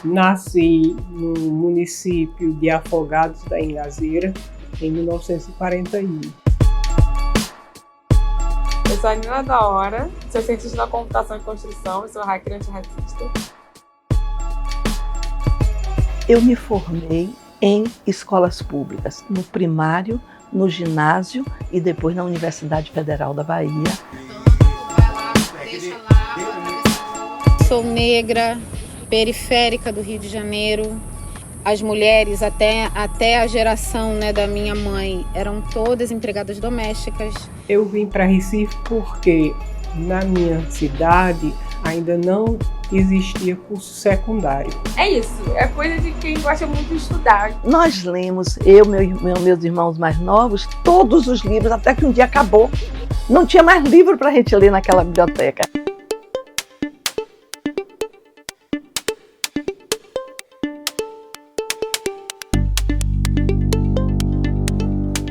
Nasci no município de Afogados da Ingazeira, em 1941. Eu sou a Nina da Hora, sou cientista da computação e construção e sou hacker antirracista. Eu me formei em escolas públicas, no primário, no ginásio e depois na Universidade Federal da Bahia. Sou negra, periférica do Rio de Janeiro. As mulheres, até a geração, da minha mãe, eram todas empregadas domésticas. Eu vim para Recife porque na minha cidade ainda não existia curso secundário. É isso, é coisa de quem gosta muito de estudar. Nós lemos, meus irmãos mais novos, todos os livros, até que um dia acabou. Não tinha mais livro para a gente ler naquela biblioteca.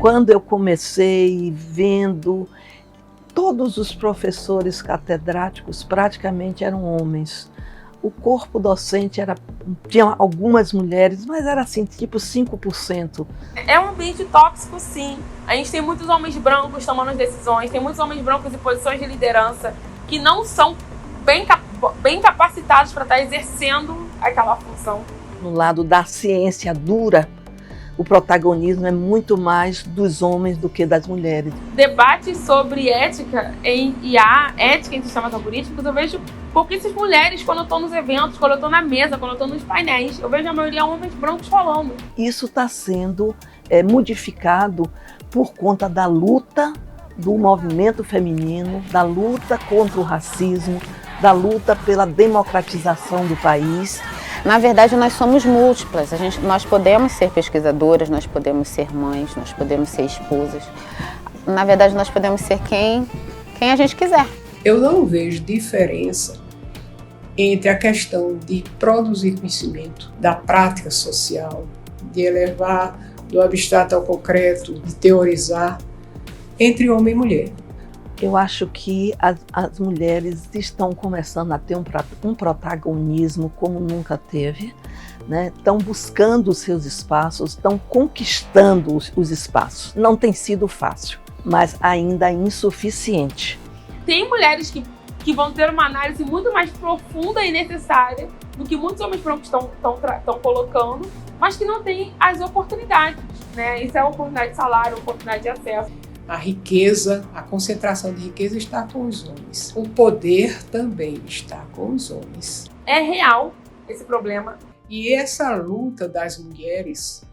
Quando eu comecei vendo, todos os professores catedráticos praticamente eram homens. O corpo docente tinha algumas mulheres, mas era assim, tipo 5%. É um ambiente tóxico, sim. A gente tem muitos homens brancos tomando as decisões, tem muitos homens brancos em posições de liderança que não são bem capacitados para estar exercendo aquela função. No lado da ciência dura, o protagonismo é muito mais dos homens do que das mulheres. Debates sobre ética em IA, ética em sistemas algorítmicos, eu vejo pouquíssimas mulheres quando eu estou nos eventos, quando eu estou na mesa, quando eu estou nos painéis. Eu vejo a maioria homens brancos falando. Isso está sendo modificado por conta da luta do movimento feminino, da luta contra o racismo, da luta pela democratização do país. Na verdade, nós somos múltiplas. Nós podemos ser pesquisadoras, nós podemos ser mães, nós podemos ser esposas. Na verdade, nós podemos ser quem a gente quiser. Eu não vejo diferença entre a questão de produzir conhecimento, da prática social, de elevar do abstrato ao concreto, de teorizar, entre homem e mulher. Eu acho que as mulheres estão começando a ter um protagonismo como nunca teve, Estão buscando os seus espaços, estão conquistando os espaços. Não tem sido fácil, mas ainda insuficiente. Tem mulheres que vão ter uma análise muito mais profunda e necessária do que muitos homens brancos estão colocando, mas que não têm as oportunidades, Isso é a oportunidade de salário, a oportunidade de acesso. A riqueza, a concentração de riqueza está com os homens. O poder também está com os homens. É real esse problema. E essa luta das mulheres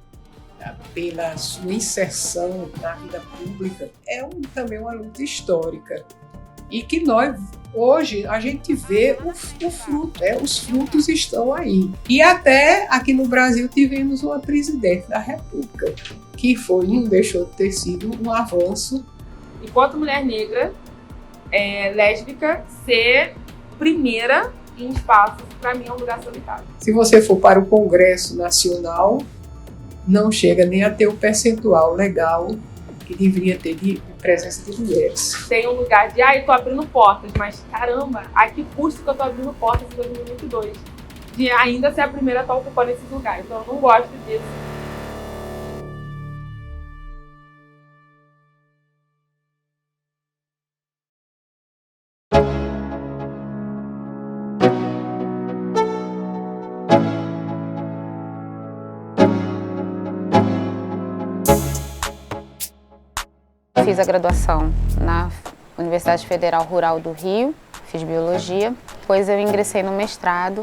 pela sua inserção na vida pública é também uma luta histórica. E que nós, hoje, a gente vê o fruto, os frutos estão aí. E até aqui no Brasil tivemos uma presidente da República, que não deixou de ter sido um avanço. Enquanto mulher negra, lésbica, ser primeira em espaços, para mim, é um lugar solitário. Se você for para o Congresso Nacional, não chega nem a ter o percentual legal que deveria ter de presença de mulheres. Tem um lugar de, eu tô abrindo portas, mas caramba, a que custo que eu tô abrindo portas em 2022? De ainda ser a primeira a estar ocupando esses lugares. Então eu não gosto disso. Fiz a graduação na Universidade Federal Rural do Rio, fiz biologia. Depois eu ingressei no mestrado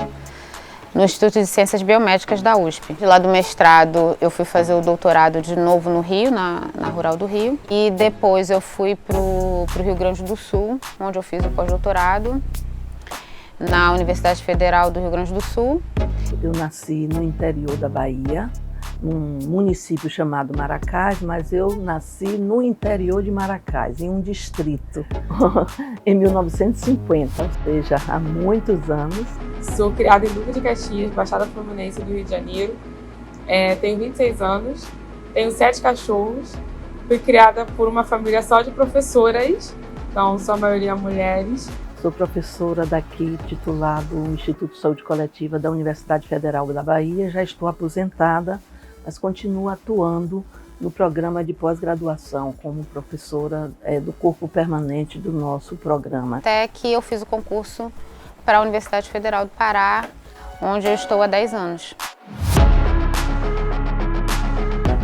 no Instituto de Ciências Biomédicas da USP. De lá do mestrado eu fui fazer o doutorado de novo no Rio, na Rural do Rio. E depois eu fui para o Rio Grande do Sul, onde eu fiz o pós-doutorado na Universidade Federal do Rio Grande do Sul. Eu nasci no interior da Bahia, num município chamado Maracás, mas eu nasci no interior de Maracás, em um distrito, em 1950, ou seja, há muitos anos. Sou criada em Duque de Caxias, Baixada Fluminense do Rio de Janeiro. Tenho 26 anos, tenho 7 cachorros Fui criada por uma família só de professoras, então são a maioria mulheres. Sou professora daqui, titular do Instituto de Saúde Coletiva da Universidade Federal da Bahia. Já estou aposentada, mas continuo atuando no programa de pós-graduação como professora do corpo permanente do nosso programa. Até que eu fiz o concurso para a Universidade Federal do Pará, onde eu estou há 10 anos.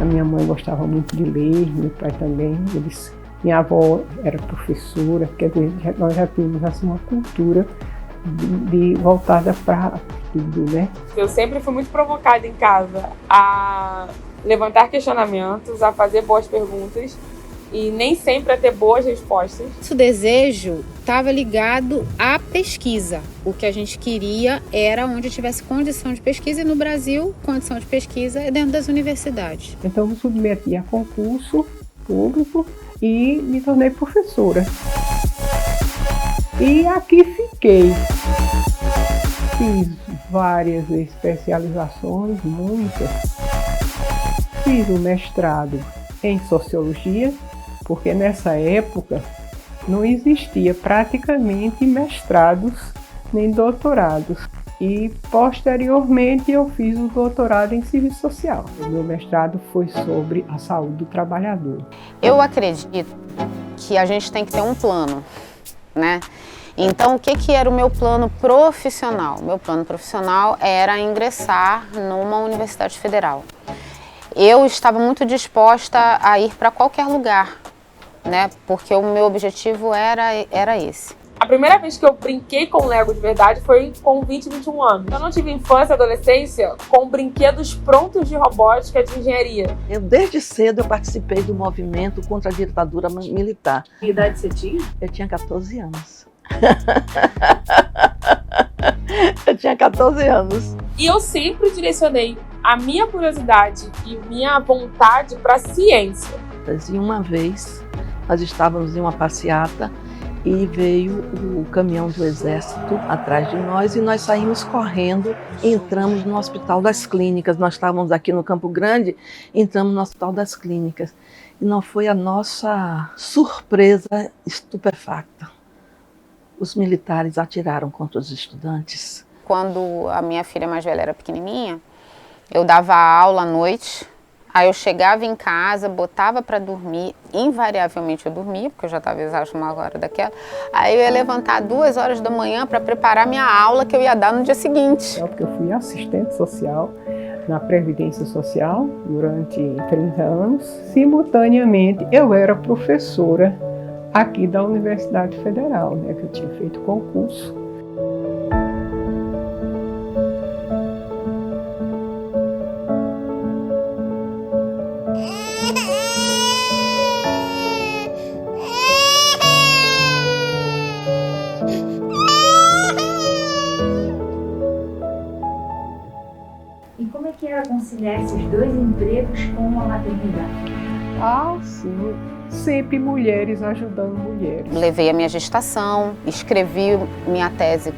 A minha mãe gostava muito de ler, meu pai também. Minha avó era professora, quer dizer, nós já tínhamos assim, uma cultura voltada para tudo, né? Eu sempre fui muito provocada em casa a levantar questionamentos, a fazer boas perguntas e nem sempre a ter boas respostas. O desejo estava ligado à pesquisa. O que a gente queria era onde tivesse condição de pesquisa, e no Brasil, condição de pesquisa é dentro das universidades. Então, eu me submeti a concurso público e me tornei professora. E aqui fiquei. Fiz várias especializações, muitas. Fiz o mestrado em Sociologia, porque nessa época não existia praticamente mestrados nem doutorados. E posteriormente eu fiz o doutorado em Serviço Social. O meu mestrado foi sobre a saúde do trabalhador. Eu acredito que a gente tem que ter um plano, né? Então, o que era o meu plano profissional? Meu plano profissional era ingressar numa universidade federal. Eu estava muito disposta a ir para qualquer lugar, né? Porque o meu objetivo era esse. A primeira vez que eu brinquei com Lego de verdade foi com 20, 21 anos. Eu não tive infância e adolescência com brinquedos prontos de robótica de engenharia. Desde cedo eu participei do movimento contra a ditadura militar. Que idade você tinha? Eu tinha 14 anos. Eu tinha 14 anos. E eu sempre direcionei a minha curiosidade e minha vontade para a ciência. E uma vez nós estávamos em uma passeata e veio o caminhão do Exército atrás de nós e nós saímos correndo e entramos no Hospital das Clínicas. Nós estávamos aqui no Campo Grande, entramos no Hospital das Clínicas. E não foi a nossa surpresa estupefacta. Os militares atiraram contra os estudantes. Quando a minha filha mais velha era pequenininha, eu dava aula à noite. Aí eu chegava em casa, botava para dormir, invariavelmente eu dormia, porque eu já estava exausta uma hora daquela. Aí eu ia levantar 2 horas da manhã para preparar minha aula que eu ia dar no dia seguinte. Porque eu fui assistente social na Previdência Social durante 30 anos. Simultaneamente, eu era professora aqui da Universidade Federal, né, que eu tinha feito concurso. Conciliar esses 2 empregos com a maternidade? Ah, sim. Sempre mulheres ajudando mulheres. Levei a minha gestação, escrevi minha tese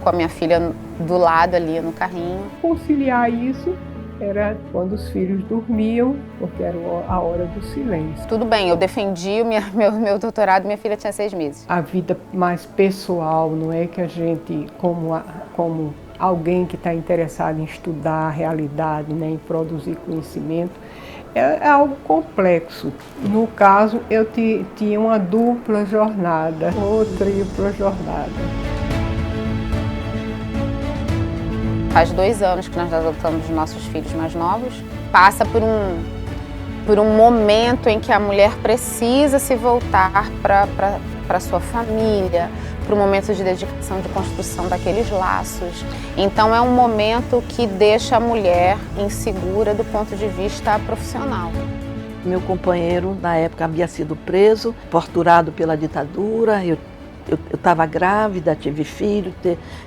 com a minha filha do lado ali no carrinho. Conciliar isso era quando os filhos dormiam, porque era a hora do silêncio. Tudo bem, eu defendi meu doutorado, minha filha tinha 6 meses. A vida mais pessoal, não é que a gente, como alguém que está interessado em estudar a realidade, né, em produzir conhecimento, é algo complexo. No caso, eu tinha uma dupla jornada, ou tripla jornada. Faz 2 anos que nós adotamos os nossos filhos mais novos. Passa por um momento em que a mulher precisa se voltar para sua família, para o momento de dedicação, de construção daqueles laços. Então é um momento que deixa a mulher insegura do ponto de vista profissional. Meu companheiro, na época, havia sido preso, torturado pela ditadura. eu estava grávida, tive filho,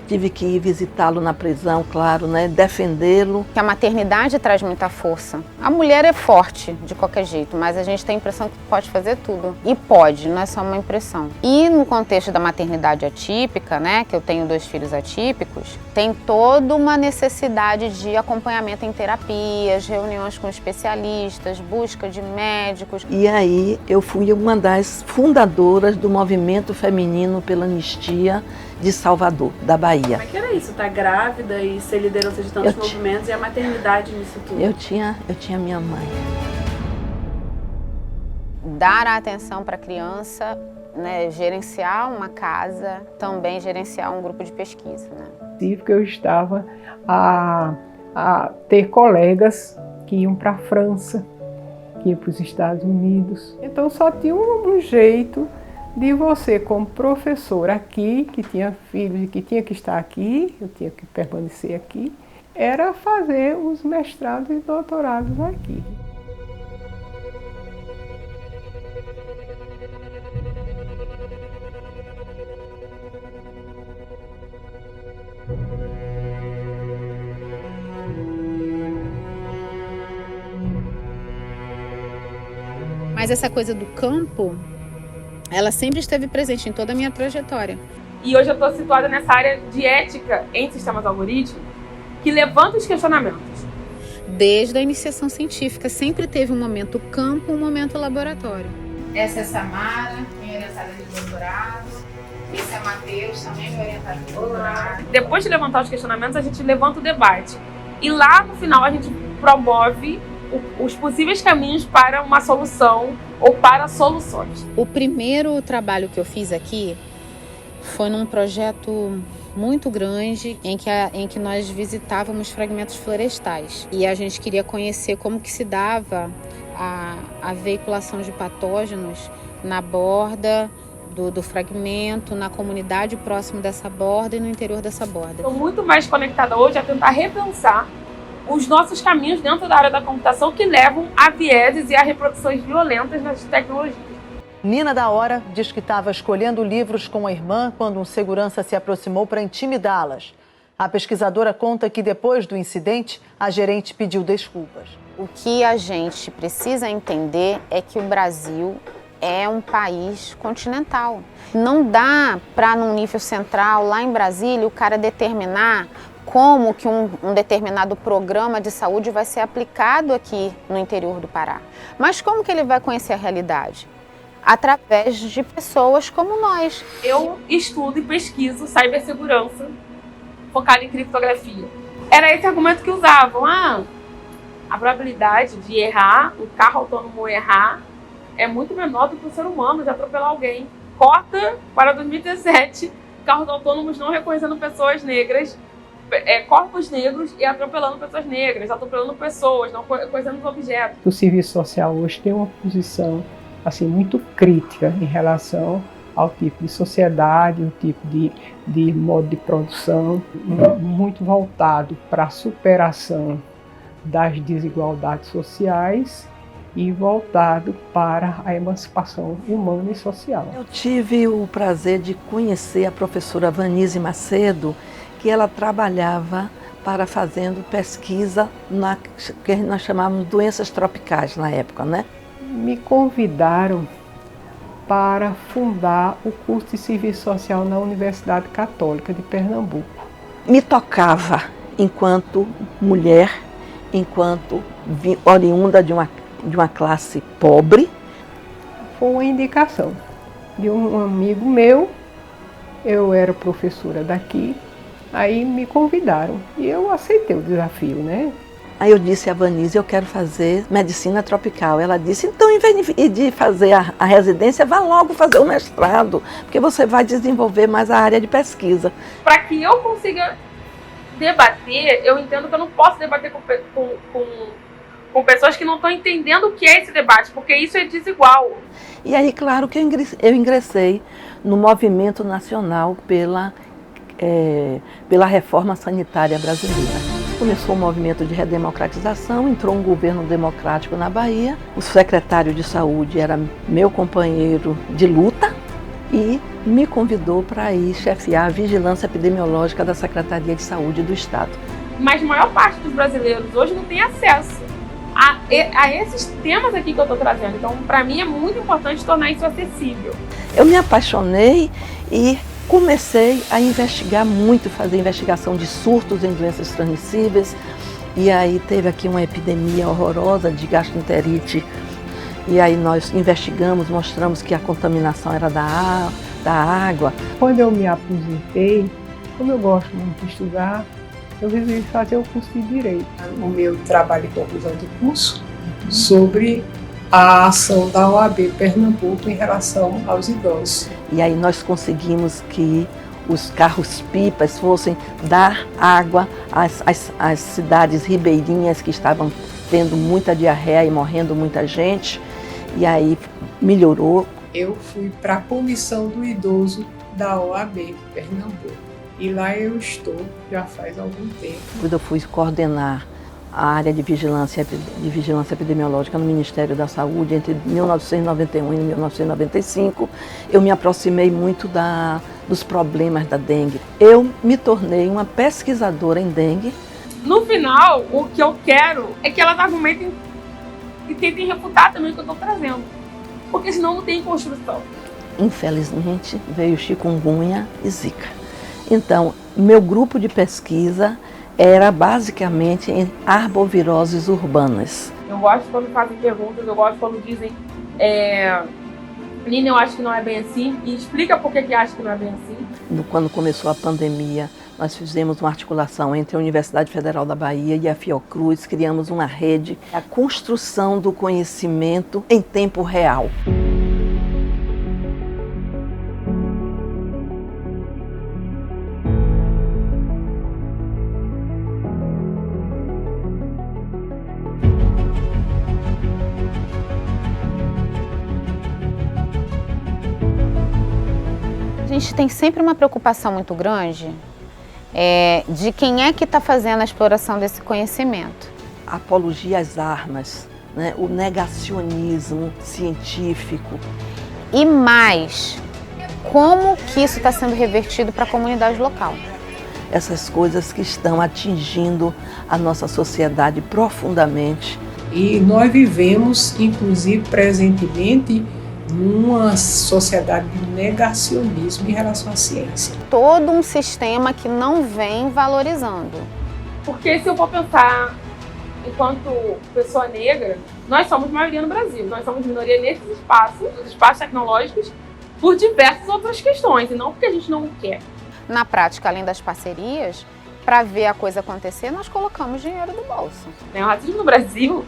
tive que ir visitá-lo na prisão, claro, né? Defendê-lo. Que a maternidade traz muita força. A mulher é forte de qualquer jeito, mas a gente tem a impressão que pode fazer tudo. E pode, não é só uma impressão. E no contexto da maternidade atípica, né, que eu tenho 2 filhos atípicos, tem toda uma necessidade de acompanhamento em terapias, reuniões com especialistas, busca de médicos. E aí eu fui uma das fundadoras do movimento feminino pela anistia de Salvador, da Bahia. Como é que era isso? Estar grávida e ser liderança de tantos movimentos e a maternidade nisso tudo? Eu tinha minha mãe. Dar a atenção para a criança, né, gerenciar uma casa, também gerenciar um grupo de pesquisa, né? Porque eu estava a ter colegas que iam para a França, que iam para os Estados Unidos. Então só tinha um jeito de você, como professor aqui, que tinha filhos e que tinha que estar aqui, eu tinha que permanecer aqui, era fazer os mestrados e doutorados aqui. Mas essa coisa do campo, ela sempre esteve presente em toda a minha trajetória. E hoje eu estou situada nessa área de ética em sistemas algorítmicos que levanta os questionamentos. Desde a iniciação científica, sempre teve um momento campo, um momento laboratório. Essa é Samara, minha orientada de doutorado. Esse é Matheus, também meu orientado de doutorado. Depois de levantar os questionamentos, a gente levanta o debate. E lá no final a gente promove os possíveis caminhos para uma solução ou para soluções. O primeiro trabalho que eu fiz aqui foi num projeto muito grande em que nós visitávamos fragmentos florestais. E a gente queria conhecer como que se dava a veiculação de patógenos na borda do fragmento, na comunidade próximo dessa borda e no interior dessa borda. Estou muito mais conectada hoje a tentar repensar os nossos caminhos dentro da área da computação que levam a vieses e a reproduções violentas nas tecnologias. Nina da Hora diz que estava escolhendo livros com a irmã quando um segurança se aproximou para intimidá-las. A pesquisadora conta que depois do incidente, a gerente pediu desculpas. O que a gente precisa entender é que o Brasil é um país continental. Não dá para, num nível central, lá em Brasília, o cara determinar como que um determinado programa de saúde vai ser aplicado aqui no interior do Pará. Mas como que ele vai conhecer a realidade? Através de pessoas como nós. Eu estudo e pesquiso cibersegurança focada em criptografia. Era esse argumento que usavam. A probabilidade de errar, o carro autônomo errar, é muito menor do que o ser humano de atropelar alguém. Cota para 2017, carros autônomos não reconhecendo pessoas negras, corpos negros e atropelando pessoas negras, atropelando pessoas, não reconhecendo os objetos. O serviço social hoje tem uma posição assim, muito crítica em relação ao tipo de sociedade, o tipo de modo de produção, muito voltado para a superação das desigualdades sociais e voltado para a emancipação humana e social. Eu tive o prazer de conhecer a professora Vanise Macedo, que ela trabalhava fazendo pesquisa na que nós chamávamos de doenças tropicais na época, né? Me convidaram para fundar o curso de Serviço Social na Universidade Católica de Pernambuco. Me tocava enquanto mulher, enquanto oriunda de uma classe pobre. Foi uma indicação de um amigo meu, eu era professora daqui, aí me convidaram e eu aceitei o desafio, né? Aí eu disse a Vanise, eu quero fazer medicina tropical. Ela disse, então em vez de fazer a residência, vá logo fazer o mestrado, porque você vai desenvolver mais a área de pesquisa. Para que eu consiga debater, eu entendo que eu não posso debater com pessoas que não estão entendendo o que é esse debate, porque isso é desigual. E aí, claro que eu ingressei no movimento nacional pela reforma sanitária brasileira. Começou o movimento de redemocratização, entrou um governo democrático na Bahia, o secretário de saúde era meu companheiro de luta e me convidou para ir chefiar a vigilância epidemiológica da Secretaria de Saúde do Estado. Mas a maior parte dos brasileiros hoje não tem acesso a esses temas aqui que eu estou trazendo. Então, para mim, é muito importante tornar isso acessível. Eu me apaixonei e comecei a investigar muito, fazer investigação de surtos em doenças transmissíveis. E aí teve aqui uma epidemia horrorosa de gastroenterite. E aí nós investigamos, mostramos que a contaminação era da água. Quando eu me aposentei, como eu gosto muito de estudar, eu resolvi fazer o curso de Direito. O meu trabalho de conclusão de curso sobre a ação da OAB Pernambuco em relação aos idosos. E aí nós conseguimos que os carros-pipas fossem dar água às cidades ribeirinhas que estavam tendo muita diarreia e morrendo muita gente. E aí melhorou. Eu fui para a Comissão do Idoso da OAB Pernambuco. E lá eu estou já faz algum tempo. Quando eu fui coordenar a área de vigilância epidemiológica no Ministério da Saúde entre 1991 e 1995, eu me aproximei muito dos problemas da dengue. Eu me tornei uma pesquisadora em dengue. No final, o que eu quero é que elas argumentem e tentem refutar também o que eu estou trazendo. Porque senão não tem construção. Infelizmente, veio chikungunya e zika. Então, meu grupo de pesquisa era basicamente em arboviroses urbanas. Eu gosto quando fazem perguntas, eu gosto quando dizem Lina, eu acho que não é bem assim, e explica por que acha que não é bem assim. Quando começou a pandemia, nós fizemos uma articulação entre a Universidade Federal da Bahia e a Fiocruz, criamos uma rede, a construção do conhecimento em tempo real. A gente tem sempre uma preocupação muito grande de quem é que está fazendo a exploração desse conhecimento. A apologia às armas, né? O negacionismo científico. E mais, como que isso está sendo revertido para a comunidade local. Essas coisas que estão atingindo a nossa sociedade profundamente. E nós vivemos, inclusive presentemente, numa sociedade de negacionismo em relação à ciência. Todo um sistema que não vem valorizando. Porque se eu for pensar enquanto pessoa negra, nós somos maioria no Brasil, nós somos minoria nesses espaços, nos espaços tecnológicos, por diversas outras questões, e não porque a gente não quer. Na prática, além das parcerias, para ver a coisa acontecer, nós colocamos dinheiro do bolso. O racismo no Brasil,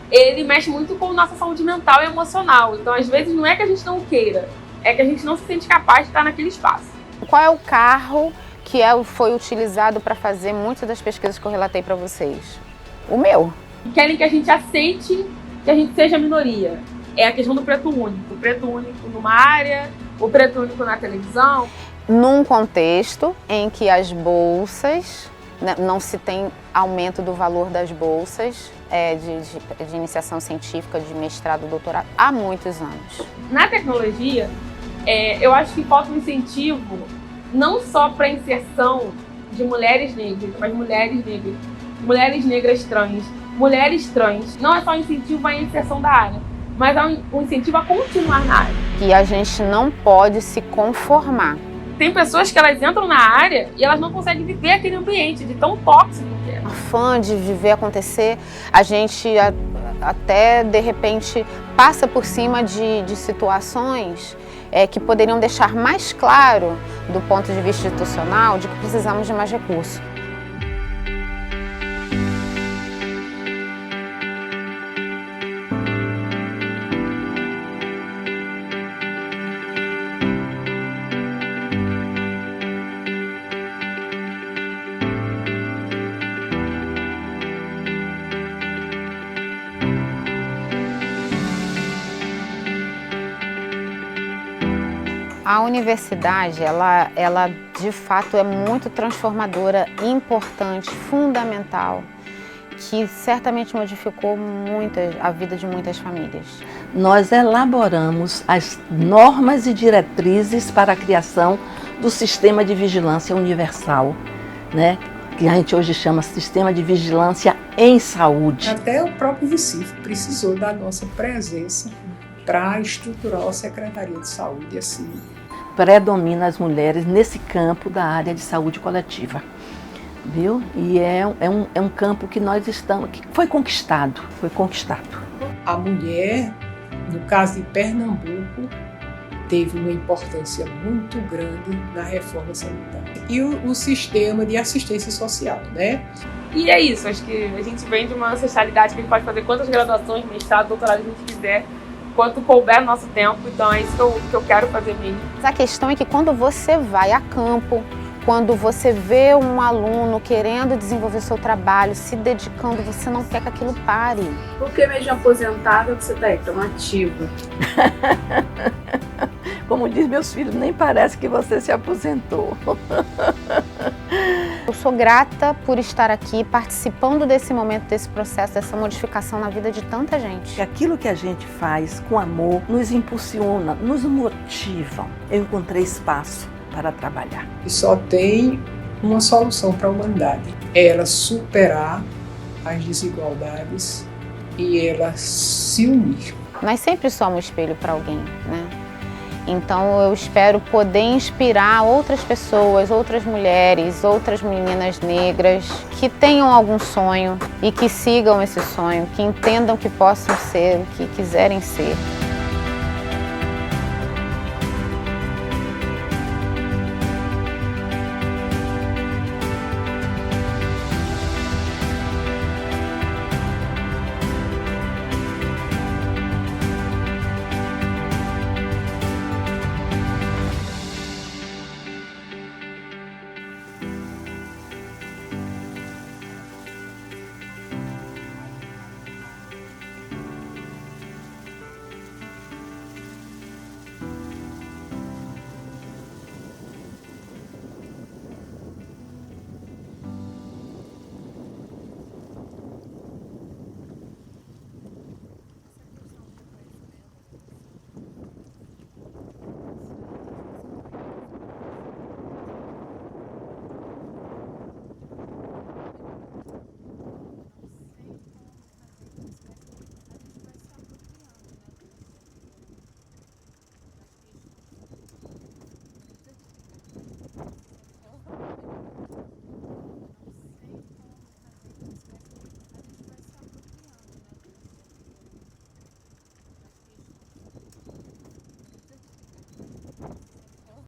ele mexe muito com nossa saúde mental e emocional. Então, às vezes, não é que a gente não queira, é que a gente não se sente capaz de estar naquele espaço. Qual é o carro que foi utilizado para fazer muitas das pesquisas que eu relatei para vocês? O meu. Querem que a gente aceite que a gente seja minoria. É a questão do preto único. O preto único numa área, o preto único na televisão. Num contexto em que as bolsas, não se tem aumento do valor das bolsas de iniciação científica, de mestrado, doutorado, há muitos anos. Na tecnologia, eu acho que falta um incentivo não só para a inserção de mulheres negras, mas mulheres negras trans, mulheres trans. Não é só incentivo à inserção da área, mas é um incentivo a continuar na área. E a gente não pode se conformar. Tem pessoas que elas entram na área e elas não conseguem viver aquele ambiente de tão tóxico que é. Fã de viver acontecer, a gente até de repente passa por cima de situações que poderiam deixar mais claro, do ponto de vista institucional, de que precisamos de mais recursos. A universidade, ela de fato é muito transformadora, importante, fundamental, que certamente modificou muito a vida de muitas famílias. nós elaboramos as normas e diretrizes para a criação do Sistema de Vigilância Universal, né? Que a gente hoje chama Sistema de Vigilância em Saúde. Até o próprio Recife precisou da nossa presença para estruturar a Secretaria de Saúde assim. Predomina as mulheres nesse campo da área de saúde coletiva, viu? E é um campo que nós estamos, que foi conquistado. A mulher, no caso de Pernambuco, teve uma importância muito grande na reforma sanitária. E o sistema de assistência social, né? E é isso, acho que a gente vem de uma ancestralidade que a gente pode fazer quantas graduações, mestrado, doutorado a gente quiser, quanto couber no nosso tempo, então é isso que eu quero fazer mesmo. A questão é que quando você vai a campo, quando você vê um aluno querendo desenvolver seu trabalho, se dedicando, você não quer que aquilo pare. Porque mesmo aposentada você está aí, tão ativa. Como diz meus filhos, nem parece que você se aposentou. Eu sou grata por estar aqui participando desse momento, desse processo, dessa modificação na vida de tanta gente. Aquilo que a gente faz com amor nos impulsiona, nos motiva. Eu encontrei espaço para trabalhar. E só tem uma solução para a humanidade: é ela superar as desigualdades e ela se unir. Nós sempre somos espelho para alguém, né? Então eu espero poder inspirar outras pessoas, outras mulheres, outras meninas negras que tenham algum sonho e que sigam esse sonho, que entendam que possam ser o que quiserem ser.